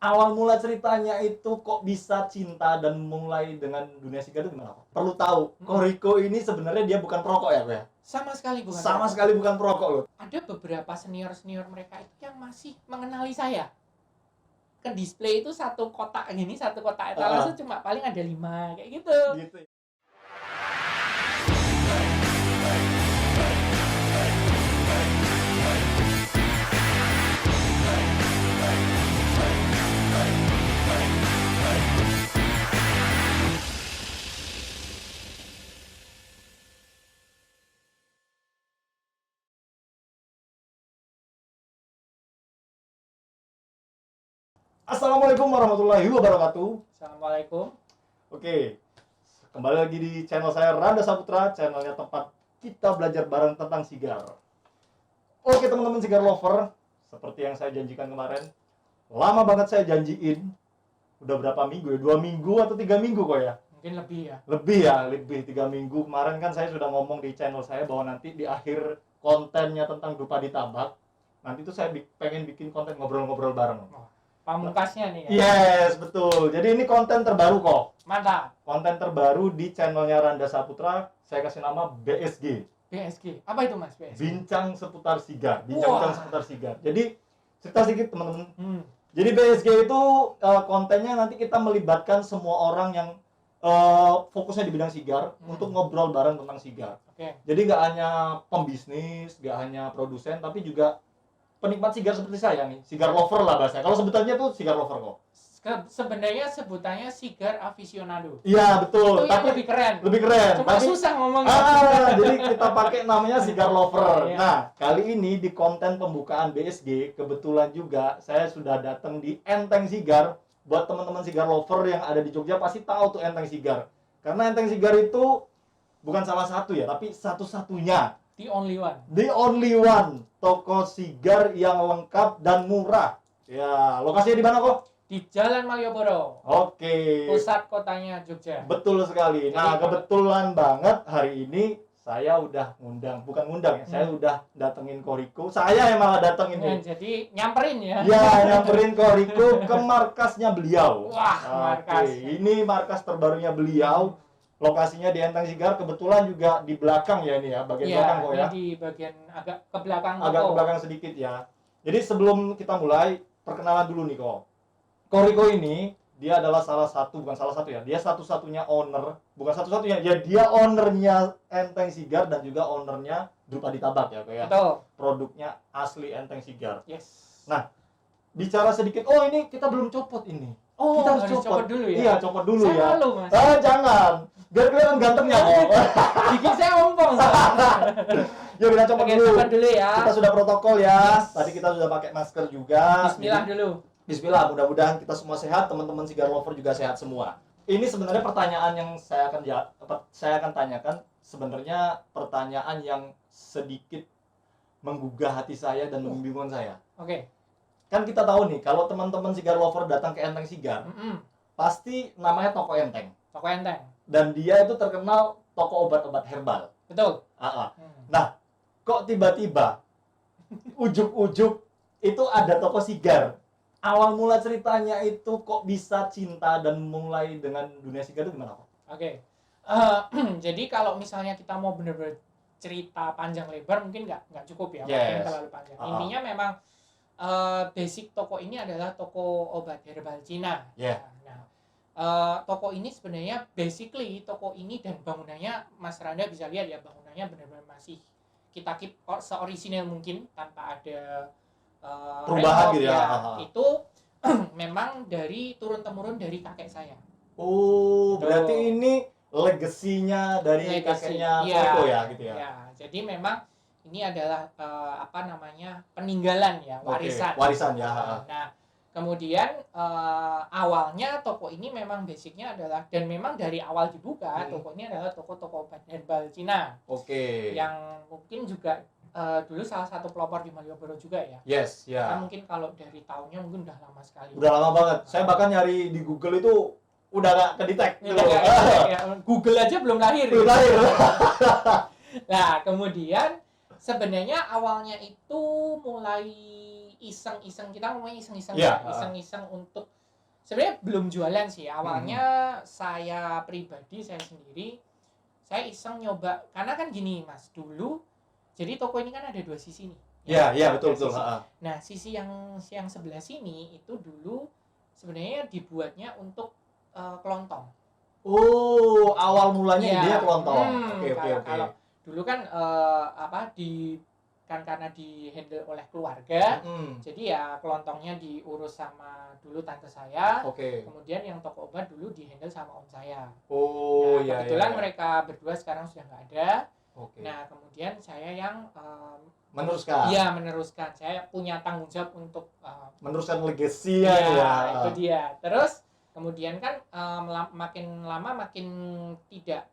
Awal mula ceritanya itu kok bisa cinta dan mulai dengan dunia sigar itu gimana? Perlu tahu, Koriko ini sebenarnya dia bukan perokok ya, Pak ya? Sama sekali bukan. Sama sekali bukan perokok loh. Ada beberapa senior mereka itu yang masih mengenali saya. Ke display itu satu kotak gini, satu kotak etalase cuma paling ada 5 kayak gitu. Assalamualaikum warahmatullahi wabarakatuh. Assalamualaikum. Oke, kembali lagi di channel saya Randa Saputra, channelnya tempat kita belajar bareng tentang sigar. Oke teman-teman sigar lover, seperti yang saya janjikan kemarin, lama banget saya janjiin. Udah berapa minggu ya? 2 minggu atau 3 minggu kok ya? Mungkin lebih ya. Lebih 3 minggu. Kemarin kan saya sudah ngomong di channel saya bahwa nanti di akhir kontennya tentang dupa di tabak, nanti tuh saya pengen bikin konten ngobrol-ngobrol bareng. Pamungkasnya nih ya. Yes, betul. Jadi ini konten terbaru kok. Mantap. Konten terbaru di channelnya Randa Saputra. Saya kasih nama BSG. BSG. Apa itu Mas BSG? Bincang seputar sigar. Bincang seputar sigar. Jadi cerita sedikit teman-teman. Jadi BSG itu kontennya nanti kita melibatkan semua orang yang fokusnya di bidang sigar untuk ngobrol bareng tentang sigar. Jadi nggak hanya pembisnis, nggak hanya produsen, tapi juga penikmat sigar seperti saya nih, sigar lover lah bahasanya. Kalau sebutannya tuh sigar lover kok. Sebenarnya sebutannya sigar aficionado. Iya betul. Itu tapi lebih keren. Lebih keren. Cuma susah ngomongnya. Jadi kita pakai namanya sigar lover. Iya. Nah kali ini di konten pembukaan BSG kebetulan juga saya sudah datang di Enteng Sigar. Buat teman-teman sigar lover yang ada di Jogja pasti tahu tuh Enteng Sigar. Karena Enteng Sigar itu bukan salah satu ya, tapi satu-satunya. The only one. The only one toko sigar yang lengkap dan murah. Ya, lokasinya di mana kok? Di Jalan Malioboro. Oke. Pusat kotanya Jogja. Betul sekali. Nah, kebetulan banget hari ini saya udah bukan ngundang ya. Saya udah datengin Koriko. Saya yang malah datengin nih. Jadi nyamperin ya. Ya, nyamperin Koriko ke markasnya beliau. Wah, markas. Ini markas terbarunya beliau. Lokasinya di Enteng Sigar, kebetulan juga di belakang ya ini ya, bagian belakang kok ya. Di bagian agak ke belakang. Agak ke belakang sedikit ya. Jadi sebelum kita mulai, perkenalan dulu nih kok. Koriko ini, dia adalah bukan salah satu ya, dia satu-satunya owner, bukan satu-satunya, ya dia ownernya Enteng Sigar dan juga ownernya Dupa di Tabak ya kok ya. Betul. Produknya asli Enteng Sigar. Yes. Nah, bicara sedikit, ini kita belum copot ini. Oh, kita harus copot dulu ya? Iya, copot dulu saya ya. Malu, Mas. Jangan. Biar kelihatan gantengnya kok. Bikin saya ompong. Yuk kita copot dulu. Copot dulu ya. Kita sudah protokol ya. Yes. Tadi kita sudah pakai masker juga. Bismillah dulu. Bismillah, mudah-mudahan kita semua sehat, teman-teman sigar lover juga sehat semua. Ini sebenarnya pertanyaan yang saya akan tanyakan, sebenarnya pertanyaan yang sedikit menggugah hati saya dan membingungkan saya. Oke. Kan kita tahu nih, kalau teman-teman sigar lover datang ke Enteng Sigar, pasti namanya toko Enteng. Toko Enteng. Dan dia itu terkenal toko obat-obat herbal. Betul. Nah, kok tiba-tiba ujuk-ujuk itu ada toko sigar. Awal mula ceritanya itu kok bisa cinta dan mulai dengan dunia sigar itu gimana kok? Oke. Jadi kalau misalnya kita mau benar-benar cerita panjang lebar mungkin nggak cukup ya, mungkin terlalu panjang. Intinya memang basic toko ini adalah toko obat herbal Cina. Yeah. Nah, toko ini sebenarnya basically toko ini dan bangunannya Mas Randa bisa lihat ya, bangunannya benar-benar masih kita keep seorisinal mungkin tanpa ada perubahan gitu ya. Itu memang dari turun-temurun dari kakek saya. Oh, berarti ini legasinya dari kakeknya Koriko ya gitu ya. Ya, jadi memang ini adalah peninggalan ya, warisan. Warisan ya. Nah, kemudian awalnya toko ini memang basicnya adalah, dan memang dari awal dibuka toko ini adalah toko-toko obat herbal Cina. Oke. Yang mungkin juga dulu salah satu pelopor di Malioboro juga ya. Yes, ya. Nah, mungkin kalau dari tahunnya mungkin udah lama sekali. Udah lama banget. Saya bahkan nyari di Google itu udah gak kedetek. Google aja belum lahir. Belum lahir. Nah, kemudian sebenarnya awalnya itu mulai iseng-iseng, kita ngomongnya iseng-iseng, iseng-iseng untuk sebenarnya belum jualan sih. Awalnya saya pribadi, saya sendiri, saya iseng nyoba. Karena kan gini Mas, dulu jadi toko ini kan ada dua sisi nih. Iya, betul. Nah, sisi yang sebelah sini itu dulu sebenarnya dibuatnya untuk kelontong. Oh, awal mulanya Iya. idenya kelontong. Oke. Kalau dulu kan karena di handle oleh keluarga, jadi ya kelontongnya diurus sama dulu tante saya. Oke. Kemudian yang toko obat dulu di handle sama om saya. Oh, nah, kebetulan mereka berdua sekarang sudah nggak ada. Oke. Nah, kemudian saya yang meneruskan. Iya, meneruskan. Saya punya tanggung jawab untuk meneruskan legasinya ya. Itu dia. Terus kemudian kan makin lama makin tidak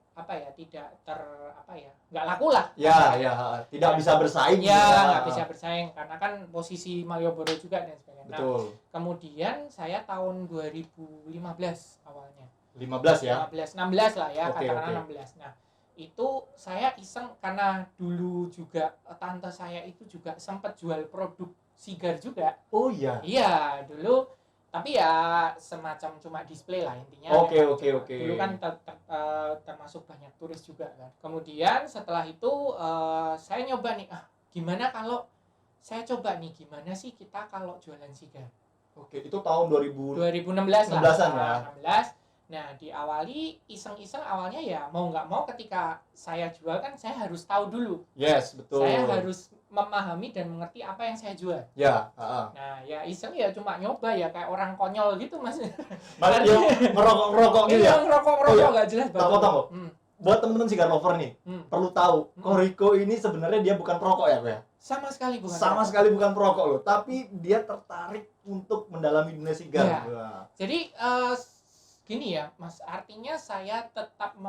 nggak laku lah. Tidak bisa bersaing. Nggak bisa bersaing karena kan posisi Malioboro juga dan sebagainya. Betul. Nah, kemudian saya tahun 2015 awalnya. 15 ya? 16 lah ya, katakanlah 16. Nah, itu saya iseng karena dulu juga tante saya itu juga sempat jual produk sigar juga. Oh iya. Iya, dulu tapi ya semacam cuma display lah intinya. Oke. Dulu kan termasuk banyak turis juga kan. Kemudian setelah itu saya nyoba nih, gimana kalau saya coba nih gimana sih kita kalau jualan sigar. Oke, itu tahun 2016 lah. 16. Nah, diawali iseng-iseng awalnya ya mau nggak mau ketika saya jual kan saya harus tahu dulu. Yes, betul. Saya harus memahami dan mengerti apa yang saya jual. Ya. Nah, ya iseng ya cuma nyoba ya kayak orang konyol gitu Mas. Mas yang merokok gitu ya? Ngerokok nggak jelas banget. Tahu. Buat teman-teman cigar lover nih, perlu tahu, Koriko ini sebenarnya dia bukan perokok ya, Pak ya? Sama sekali bukan. Sekali bukan perokok loh, tapi dia tertarik untuk mendalami dunia sigar. Ya. Jadi gini ya, Mas, artinya saya tetap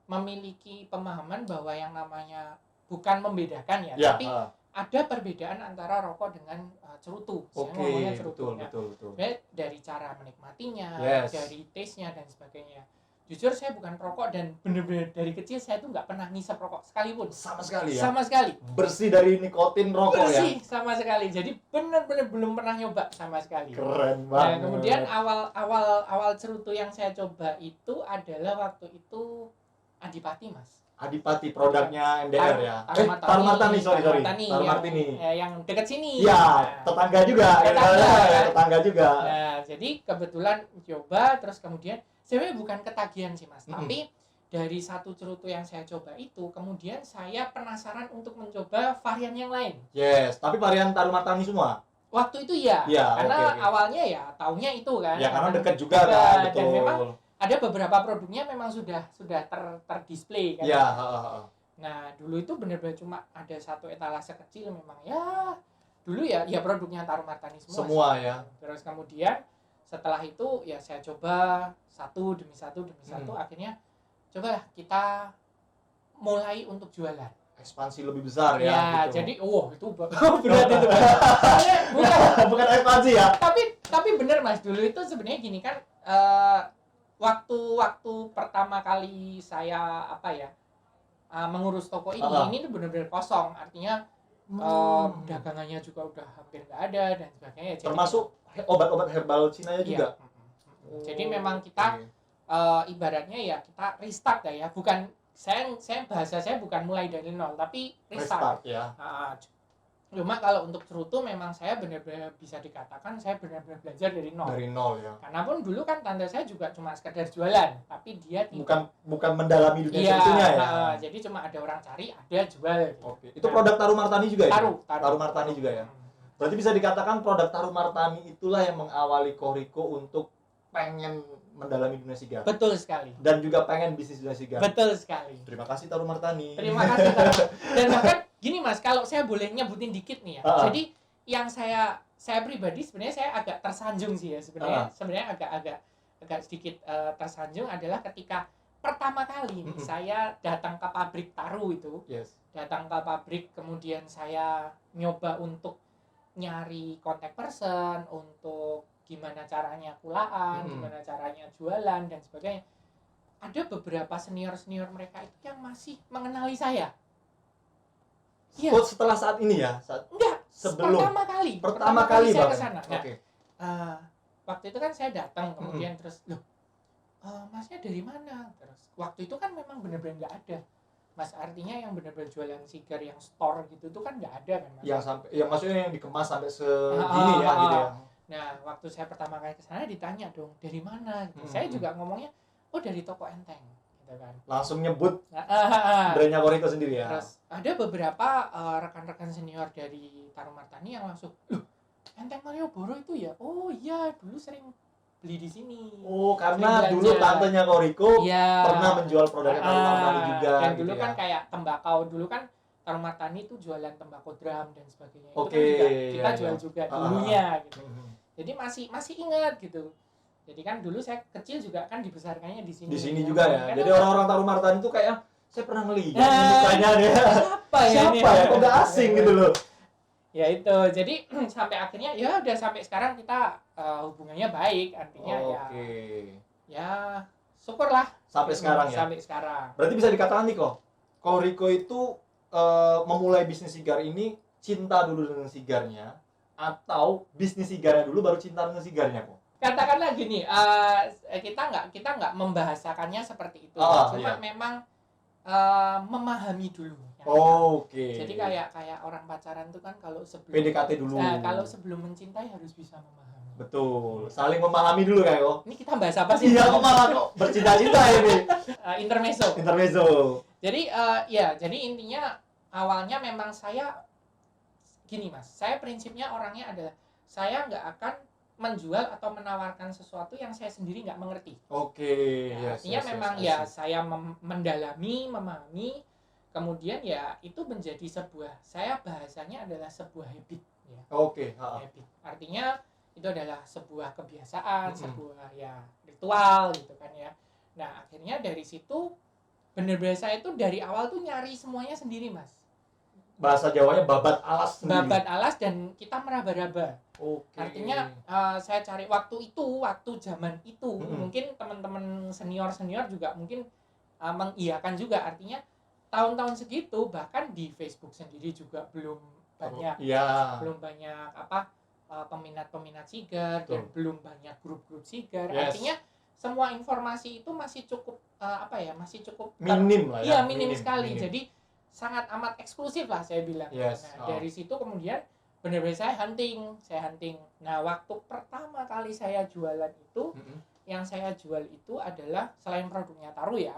memiliki pemahaman bahwa yang namanya bukan membedakan ya, tapi ada perbedaan antara rokok dengan cerutu. Saya ngomongnya cerutu. Betul. Dari cara menikmatinya, yes. Dari taste-nya dan sebagainya. Jujur saya bukan perokok dan benar-benar dari kecil saya tuh nggak pernah ngisap rokok sekalipun. Sama sekali ya? Sama sekali. Bersih dari nikotin rokok ya? Bersih sama sekali. Jadi benar-benar belum pernah nyoba sama sekali. Keren banget. Nah, kemudian awal cerutu yang saya coba itu adalah waktu itu Adipati, Mas. Adipati produknya MDR ya? Tarumartani, sorry. Tarumartani. Yang dekat sini. Iya, tetangga juga. Tetangga juga. Nah, jadi kebetulan coba terus kemudian sebenarnya bukan ketagihan sih Mas, tapi dari satu cerutu yang saya coba itu kemudian saya penasaran untuk mencoba varian yang lain. Yes, tapi varian Tarumartani semua? Waktu itu ya karena awalnya ya taunya itu kan. Ya karena dekat juga kan, betul. Dan memang ada beberapa produknya memang sudah terdisplay kan. Iya, Nah, dulu itu benar-benar cuma ada satu etalase kecil memang ya. Dulu ya produknya Tarumartani semua ya. Terus kemudian setelah itu ya saya coba satu demi satu akhirnya cobalah kita mulai untuk jualan. Ekspansi lebih besar ya. Ya, gitu. jadi itu berat itu. bukan ekspansi ya. Tapi benar Mas, dulu itu sebenarnya gini kan waktu pertama kali saya mengurus toko ini tuh benar-benar kosong, artinya dagangannya juga udah hampir nggak ada dan sebagainya. Termasuk obat-obat herbal Cina juga. Jadi memang kita ibaratnya ya kita restart ya, bukan bahasa saya bukan mulai dari nol tapi restart ya. Cuma kalau untuk cerutu memang saya benar-benar bisa dikatakan saya benar-benar belajar dari nol. Dari nol ya. Karena pun dulu kan tante saya juga cuma sekedar jualan, tapi dia bukan mendalami dunia cerutunya ya. Jadi cuma ada orang cari, ada jual. Oke. Itu produk Tarumartani juga ya? Tarumartani juga ya. Berarti bisa dikatakan produk Tarumartani itulah yang mengawali Koriko untuk pengen mendalami dunia sigar. Betul sekali. Dan juga pengen bisnis dunia sigar. Betul sekali. Terima kasih Tarumartani. Terima kasih Dan bahkan gini Mas, kalau saya boleh nyebutin dikit nih ya. Jadi yang saya pribadi sebenarnya saya agak tersanjung sih ya sebenarnya. Sebenarnya agak sedikit tersanjung adalah ketika pertama kali saya datang ke pabrik taru itu. Yes. Datang ke pabrik kemudian saya nyoba untuk nyari contact person, untuk gimana caranya kulaan, gimana caranya jualan dan sebagainya. Ada beberapa senior mereka itu yang masih mengenali saya. Iya. Setelah saat ini ya? Enggak, sebelum pertama kali saya Bang. kesana. Nah, waktu itu kan saya datang kemudian terus loh, masnya dari mana? Terus waktu itu kan memang benar-benar nggak ada, mas, artinya yang benar-benar jualan sigar yang store gitu itu kan nggak ada kan, mas? Yang sampai, yang maksudnya yang dikemas sampai segini ya gitu ya. Nah waktu saya pertama kali kesana ditanya dong dari mana gitu. Saya juga ngomongnya oh dari toko Enteng gitu kan, Langsung nyebut brandnya Koriko sendiri ya. Terus ada beberapa rekan-rekan senior dari Taruh Martani yang langsung, loh, Enteng Malioboro itu ya? Oh iya, dulu sering beli di sini. Oh, karena dulu tantenya Koriko pernah menjual produknya Taruh Martani juga. Dan gitu dulu ya. kan kayak tembakau, dulu kan Taruh Martani itu jualan tembakau drum dan sebagainya. Itu Oke, kan juga kita iya, jual iya. juga dulunya gitu. Jadi masih ingat gitu. Jadi kan dulu saya kecil juga kan dibesarkannya di sini. Di sini juga ya. Jadi orang-orang Taruh Martani itu kayak saya pernah ngelihat mukanya dia. Siapa ya? Kok nggak asing gitu loh. Ya itu. Jadi sampai akhirnya ya udah sampai sekarang kita hubungannya baik, artinya ya syukurlah sampai sekarang ya. Sampai sekarang. Berarti bisa dikatakan nih kok, Koriko itu memulai bisnis sigar ini cinta dulu dengan sigarnya, atau bisnis sigarnya dulu baru cinta dengan sigarnya kok? Katakanlah gini, kita nggak membahasakannya seperti itu, cuma memang memahami dulu. Jadi kayak orang pacaran tuh kan kalau sebelum PDKT dulu. Kalau sebelum mencintai harus bisa memahami. Betul, saling memahami dulu kayak kok. Ini kita bahas apa sih? Iya, kok malah kok bercinta-cinta ini. Intermezzo. Jadi jadi intinya awalnya memang saya gini, mas, saya prinsipnya orangnya adalah saya nggak akan menjual atau menawarkan sesuatu yang saya sendiri nggak mengerti. Artinya memang saya mendalami, memahami, kemudian ya itu menjadi sebuah, saya bahasanya adalah sebuah habit ya. Habit. Artinya itu adalah sebuah kebiasaan, sebuah ya ritual gitu kan ya. Nah akhirnya dari situ bener-bener saya itu dari awal tuh nyari semuanya sendiri, mas. Bahasa Jawanya babat alas sendiri. Babat alas dan kita meraba-raba. Artinya saya cari waktu zaman itu mungkin teman-teman senior juga mungkin mengiyakan juga, artinya tahun-tahun segitu bahkan di Facebook sendiri juga belum banyak peminat sigar dan belum banyak grup-grup sigar. Artinya semua informasi itu masih cukup masih cukup minim lah ya. Iya, minim sekali. Jadi sangat amat eksklusif lah saya bilang. Dari situ kemudian benar-benar saya hunting. Nah, waktu pertama kali saya jualan itu, yang saya jual itu adalah selain produknya Taruh ya.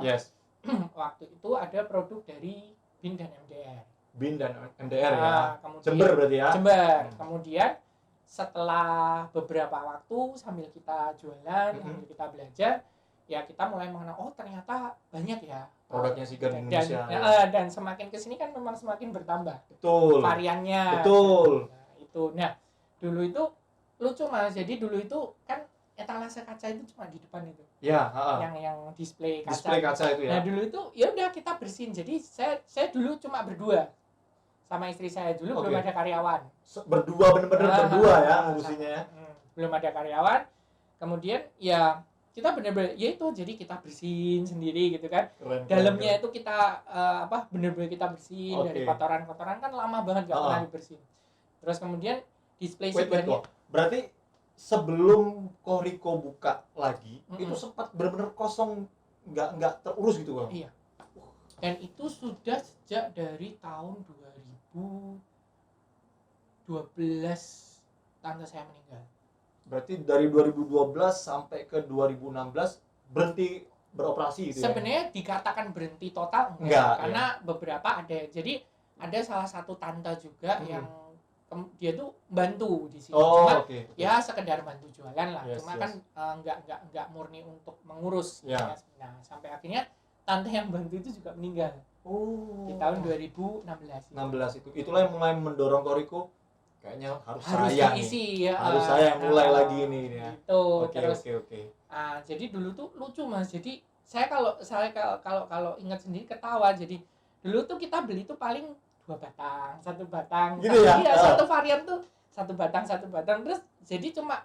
Waktu itu ada produk dari BIN dan MDR. BIN dan MDR ya. Kemudian, Jember berarti ya. Jember. Kemudian setelah beberapa waktu sambil kita jualan, sambil kita belajar, ya kita mulai mengenal ternyata banyak ya produknya sigar di Indonesia. Dan semakin kesini kan memang semakin bertambah. Betul. Variannya. Betul. Nah, dulu itu lucu, mas. Jadi dulu itu kan etalase kaca itu cuma di depan itu. Ya. Yang display kaca. Display kaca itu ya. Nah dulu itu ya udah kita bersihin. Jadi saya dulu cuma berdua sama istri saya dulu, belum ada karyawan. Berdua, bener-bener berdua ya ngurusinnya ya. Belum ada karyawan. Kemudian ya kita bener-bener ya itu, jadi kita bersihin sendiri gitu kan. Dalamnya itu kita bener-bener kita bersihin dari kotoran-kotoran kan lama banget gak pernah dibersihin. Terus kemudian display sigarnya. Berarti sebelum Koriko buka lagi itu sempat bener-bener kosong, nggak terurus gitu kan? Iya. Dan itu sudah sejak dari tahun 2012 tante saya meninggal. Berarti dari 2012 sampai ke 2016 berhenti beroperasi gitu. Sebenarnya dikatakan berhenti total enggak, karena beberapa ada. Jadi ada salah satu tante juga yang dia tuh bantu di sini. Ya sekedar bantu jualan lah. Cuma kan enggak murni untuk mengurus. Nah, sampai akhirnya tante yang bantu itu juga meninggal. Di tahun 2016. 16 itu. Itulah yang mulai mendorong Koriko. Kayaknya harus saya diisi, ya. Harus saya yang mulai lagi ini ya. Itu Oke. Jadi dulu tuh lucu, mas. Jadi saya kalau ingat sendiri ketawa. Jadi dulu tuh kita beli tuh paling 2 batang, 1 batang. Gitu ya? Iya, satu varian tuh 1 batang. Terus jadi cuma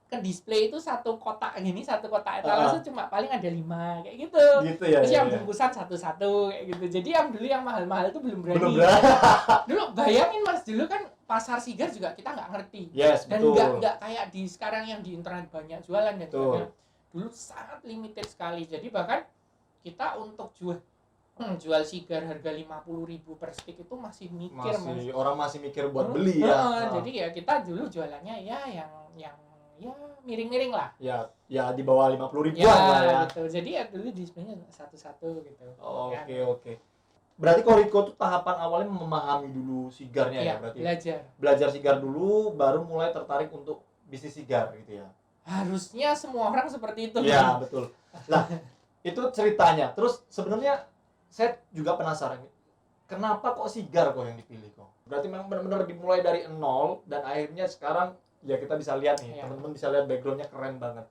ke display itu satu kotak etalase cuma paling ada 5 kayak gitu. Ya. Terus yang bungkusan satu-satu kayak gitu. Jadi yang dulu yang mahal-mahal itu belum berani. Dulu bayangin, mas, dulu kan pasar sigar juga kita nggak ngerti. Yes, Dan betul. nggak kayak di sekarang yang di internet banyak jualan ya. Betul. Dulu sangat limited sekali. Jadi bahkan kita untuk jual sigar harga 50.000 per stick itu masih mikir, Mas. Orang masih mikir buat beli ya. Jadi ya kita dulu jualannya ya yang ya miring-miring lah. Ya di bawah 50.000 Ya, lah ya. gitu. Jadi ya dulu displaynya satu-satu gitu. Oke. Berarti kalau Riko tuh tahapan awalnya memahami dulu sigarnya ya berarti. Belajar sigar dulu baru mulai tertarik untuk bisnis sigar gitu ya. Harusnya semua orang seperti itu. Iya, betul. Nah, itu ceritanya. Terus sebenarnya saya juga penasaran. Kenapa kok sigar kok yang dipilih kok? Berarti memang benar-benar dimulai dari nol dan akhirnya sekarang ya kita bisa lihat nih, teman-teman bisa lihat backgroundnya keren banget.